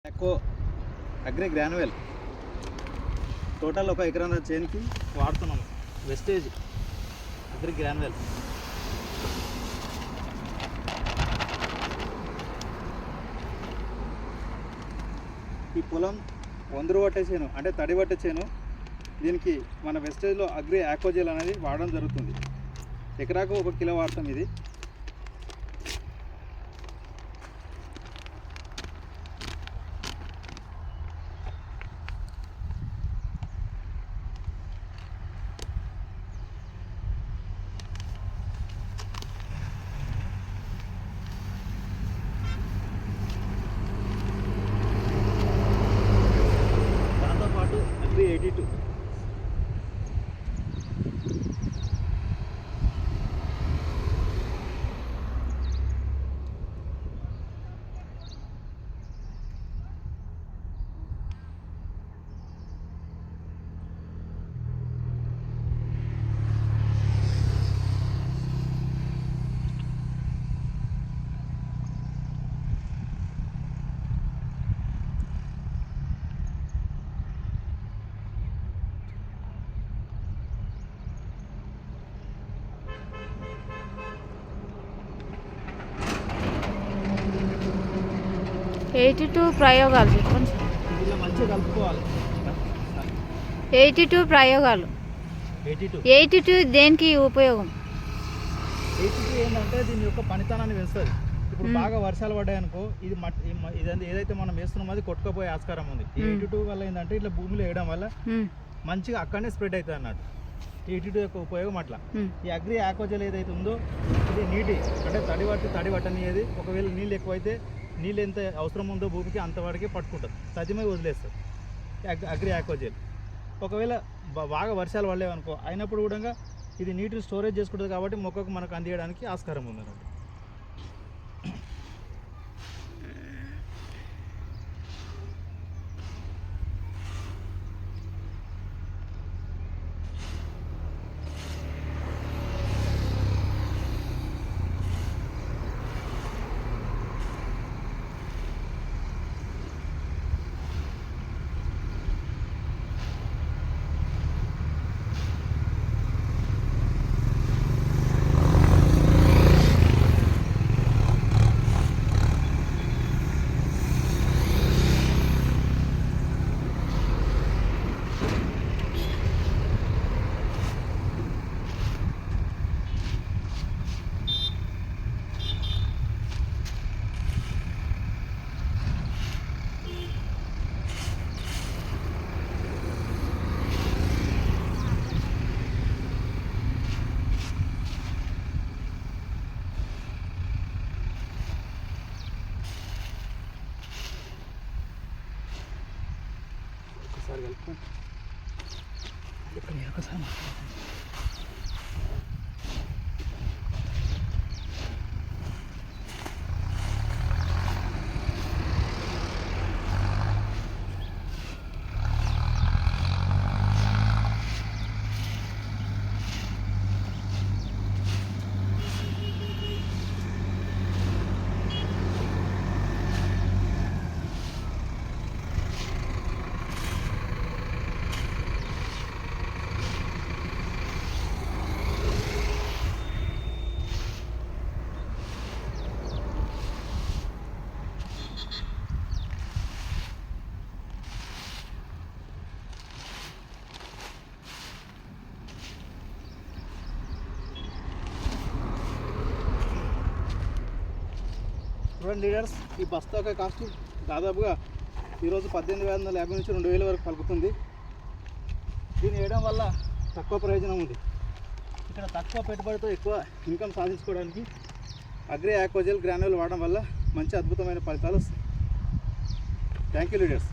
ఎక్కువ agri గ్రాన్యువల్ total ఒక ఎకరాల చేనుకి వాడుతున్నాము. Wastage agri granular. ఈ పొలం వందరు పట్టే చేను అంటే తడి పట్టే చేను. దీనికి మన వెస్టేజ్లో అగ్రి ఆక్వాజెల్ అనేది వాడడం జరుగుతుంది. ఎకరాకు 1 కిలో వాడతాం. ఇది దాంతోపాటు అగ్రి 82 82 ప్రయోగాలు చెప్పండి. ఇలా మంచిగా కలుపుకోవాలి. 82 ప్రయోగాలు. 82 దేనికి ఉపయోగం? 82 ఏంటంటే దీని యొక్క పనితనాన్ని పెంచుతుంది. ఇప్పుడు బాగా వర్షాలు పడ్డాయనుకో, ఇది ఇది ఏదైతే మనం వేస్తున్నామో అది కొట్టుకుపోయే ఆస్కారం ఉంది. 82 వల్ల ఏంటంటే ఇట్లా భూమిలో వేయడం వల్ల మంచిగా అక్కడనే స్ప్రెడ్ అవుతుంది అన్నట్టు. 82 యొక్క ఉపయోగం అట్లా. ఈ అగ్రి ఆక్వాజెల్ ఏదైతే ఉందో ఇది నీటి అంటే తడి పట్టనిది. ఒకవేళ నీళ్ళు ఎక్కువైతే నీళ్ళు ఎంత అవసరం ఉందో భూమికి అంతవరకే పట్టుకుంటుంది, సజ్జమై వదిలేస్తుంది అగ్రి ఆక్వాజెల్. ఒకవేళ బాగా వర్షాలు పడలేవనుకో అయినప్పుడు కూడా ఇది నీటిని స్టోరేజ్ చేసుకుంటుంది కాబట్టి మొక్కకు మనకు అందియడానికి ఆస్కారం ఉంది అన్నట్టు. ఒకసారి కలుపుకోండి. ఒకసారి చూడండి లీడర్స్, ఈ బస్తా యొక్క కాస్ట్ దాదాపుగా ఈరోజు 18,550 నుంచి 2,000 వరకు పలుకుతుంది. దీన్ని వేయడం వల్ల తక్కువ ప్రయోజనం ఉంది. ఇక్కడ తక్కువ పెట్టుబడితో ఎక్కువ ఇన్కమ్ సాధించుకోవడానికి అగ్రి ఆక్వాజెల్ గ్రాన్యువల్ వాడడం వల్ల మంచి అద్భుతమైన ఫలితాలు వస్తాయి. Thank you leaders.